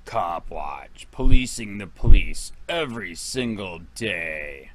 COPWATCH, policing the police every single day.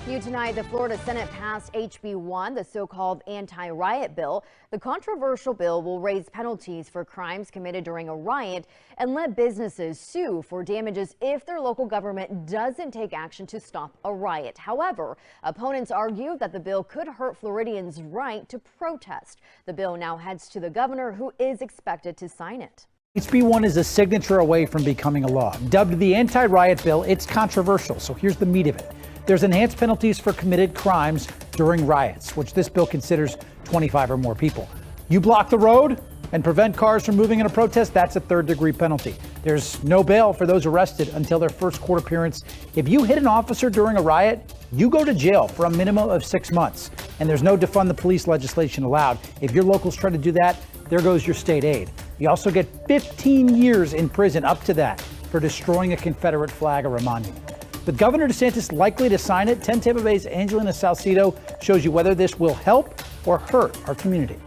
New tonight, the Florida Senate passed HB 1, the so-called anti-riot bill. The controversial bill will raise penalties for crimes committed during a riot and let businesses sue for damages if their local government doesn't take action to stop a riot. However, opponents argue that the bill could hurt Floridians' right to protest. The bill now heads to the governor, who is expected to sign it. HB 1 is a signature away from becoming a law. Dubbed the anti-riot bill, it's controversial, so here's the meat of it. There's enhanced penalties for committed crimes during riots, which this bill considers 25 or more people. You block the road and prevent cars from moving in a protest, that's a third-degree penalty. There's no bail for those arrested until their first court appearance. If you hit an officer during a riot, you go to jail for a minimum of 6 months. And there's no defund the police legislation allowed. If your locals try to do that, there goes your state aid. You also get 15 years in prison up to that for destroying a Confederate flag or a monument. With Governor Desantis likely to sign it, 10 Tampa Bay's Angelina Salcido shows you whether this will help or hurt our community.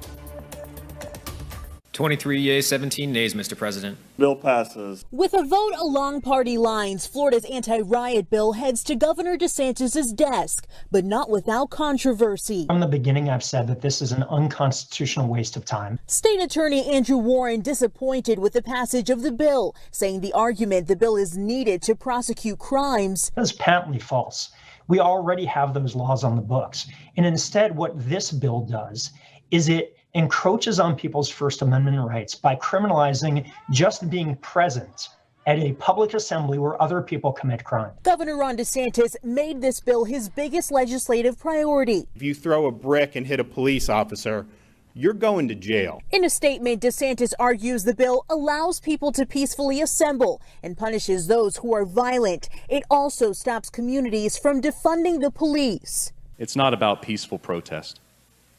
23 yeas, 17 nays, Mr. President. Bill passes. With a vote along party lines, Florida's anti-riot bill heads to Governor DeSantis' desk, but not without controversy. From the beginning, I've said that this is an unconstitutional waste of time. State Attorney Andrew Warren disappointed with the passage of the bill, saying the argument the bill is needed to prosecute crimes is patently false. We already have those laws on the books. And instead, what this bill does is it encroaches on people's First Amendment rights by criminalizing just being present at a public assembly where other people commit crime. Governor Ron DeSantis made this bill his biggest legislative priority. If you throw a brick and hit a police officer, you're going to jail. In a statement, DeSantis argues the bill allows people to peacefully assemble and punishes those who are violent. It also stops communities from defunding the police. It's not about peaceful protest.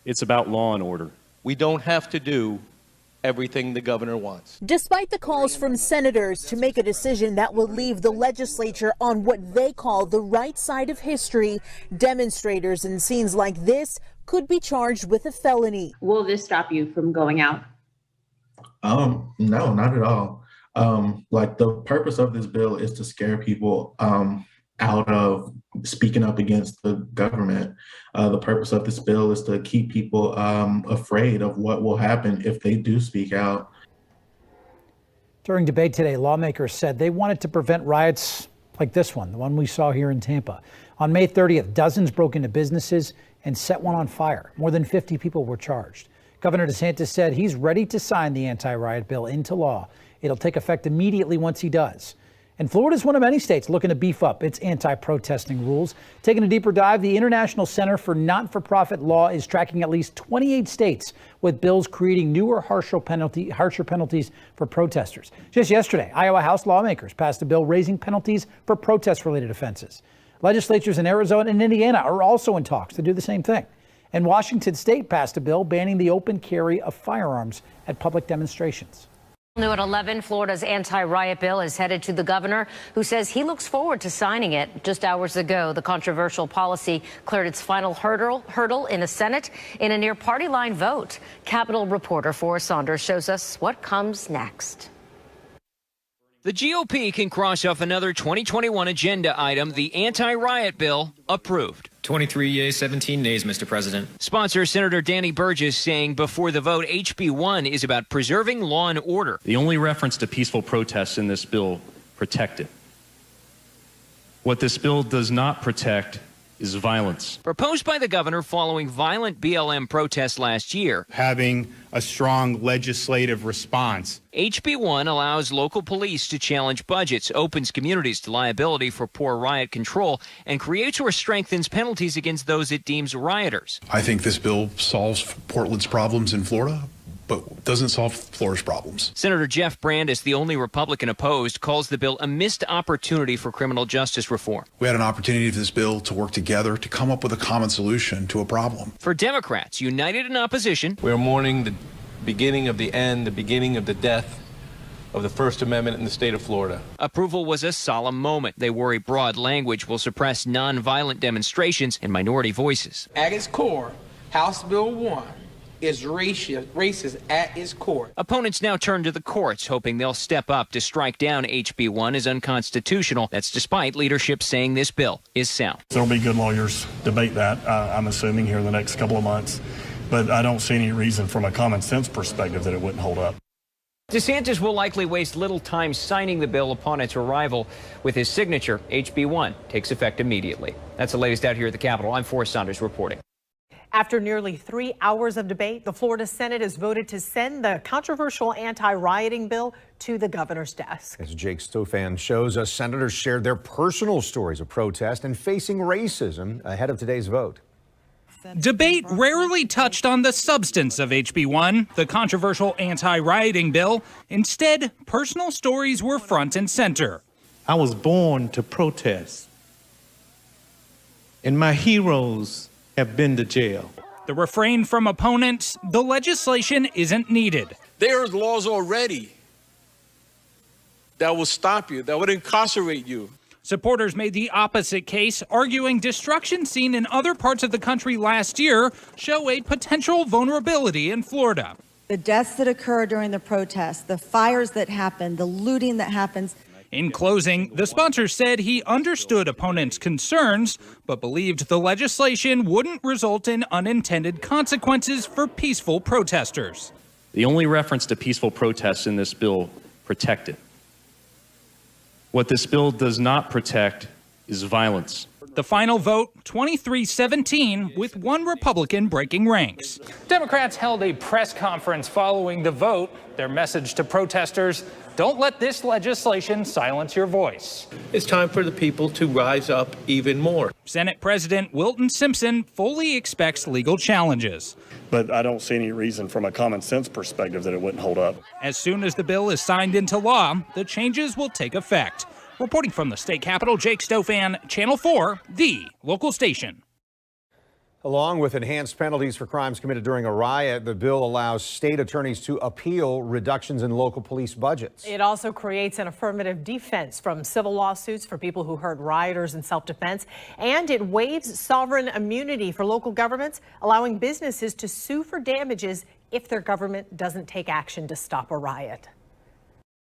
It's about law and order. We don't have to do everything the governor wants. Despite the calls from senators to make a decision that will leave the legislature on what they call the right side of history, demonstrators in scenes like this could be charged with a felony. Will this stop you from going out? No, not at all. Like, the purpose of this bill is to scare people out of speaking up against the government. The purpose of this bill is to keep people afraid of what will happen if they do speak out. During debate today, lawmakers said they wanted to prevent riots like this one, the one we saw here in Tampa. On May 30th, dozens broke into businesses and set one on fire. More than 50 people were charged. Governor DeSantis said he's ready to sign the anti-riot bill into law. It'll take effect immediately once he does. And Florida is one of many states looking to beef up its anti-protesting rules. Taking a deeper dive, the International Center for Not-for-Profit Law is tracking at least 28 states with bills creating newer, harsher penalties for protesters. Just yesterday, Iowa House lawmakers passed a bill raising penalties for protest-related offenses. Legislatures in Arizona and Indiana are also in talks to do the same thing. And Washington State passed a bill banning the open carry of firearms at public demonstrations. New at 11, Florida's anti-riot bill is headed to the governor, who says he looks forward to signing it. Just hours ago, the controversial policy cleared its final hurdle in the Senate in a near party line vote. Capitol reporter Forrest Saunders shows us what comes next. The GOP can cross off another 2021 agenda item, the anti-riot bill, approved. 23 yeas, 17 nays, Mr. President. Sponsor Senator Danny Burgess saying before the vote, HB 1 is about preserving law and order. The only reference to peaceful protests in this bill protect it. What this bill does not protect is violence. Proposed by the governor following violent BLM protests last year. Having a strong legislative response. HB 1 allows local police to challenge budgets, opens communities to liability for poor riot control, and creates or strengthens penalties against those it deems rioters. I think this bill solves Portland's problems in Florida, but doesn't solve Florida's problems. Senator Jeff Brandes, the only Republican opposed, calls the bill a missed opportunity for criminal justice reform. We had an opportunity for this bill to work together to come up with a common solution to a problem. For Democrats, united in opposition, we're mourning the beginning of the end, the beginning of the death of the First Amendment in the state of Florida. Approval was a solemn moment. They worry broad language will suppress nonviolent demonstrations and minority voices. At its core, House Bill 1 is racist at its core. Opponents now turn to the courts, hoping they'll step up to strike down HB1 as unconstitutional. That's despite leadership saying this bill is sound. There'll be good lawyers debate that, I'm assuming, here in the next couple of months. But I don't see any reason from a common sense perspective that it wouldn't hold up. Desantis will likely waste little time signing the bill upon its arrival. With his signature, HB1 takes effect immediately. That's the latest out here at the Capitol. I'm Forrest Saunders reporting. After nearly 3 hours of debate, the Florida Senate has voted to send the controversial anti-rioting bill to the governor's desk. As Jake Stofan shows us, senators shared their personal stories of protest and facing racism ahead of today's vote. Debate rarely touched on the substance of HB1, the controversial anti-rioting bill. Instead, personal stories were front and center. I was born to protest, and my heroes have been to jail. The refrain from opponents, the legislation isn't needed. There's laws already that will stop you, that would incarcerate you. Supporters made the opposite case, arguing destruction seen in other parts of the country last year show a potential vulnerability in Florida. The deaths that occur during the protests, the fires that happen, the looting that happens. In closing, the sponsor said he understood opponents' concerns, but believed the legislation wouldn't result in unintended consequences for peaceful protesters. The only reference to peaceful protests in this bill protect it. What this bill does not protect is violence. The final vote, 23-17, with one Republican breaking ranks. Democrats held a press conference following the vote. Their message to protesters, don't let this legislation silence your voice. It's time for the people to rise up even more. Senate President Wilton Simpson fully expects legal challenges. But I don't see any reason from a common sense perspective that it wouldn't hold up. As soon as the bill is signed into law, the changes will take effect. Reporting from the state capitol, Jake Stofan, Channel 4, the local station. Along with enhanced penalties for crimes committed during a riot, the bill allows state attorneys to appeal reductions in local police budgets. It also creates an affirmative defense from civil lawsuits for people who hurt rioters in self-defense, and it waives sovereign immunity for local governments, allowing businesses to sue for damages if their government doesn't take action to stop a riot.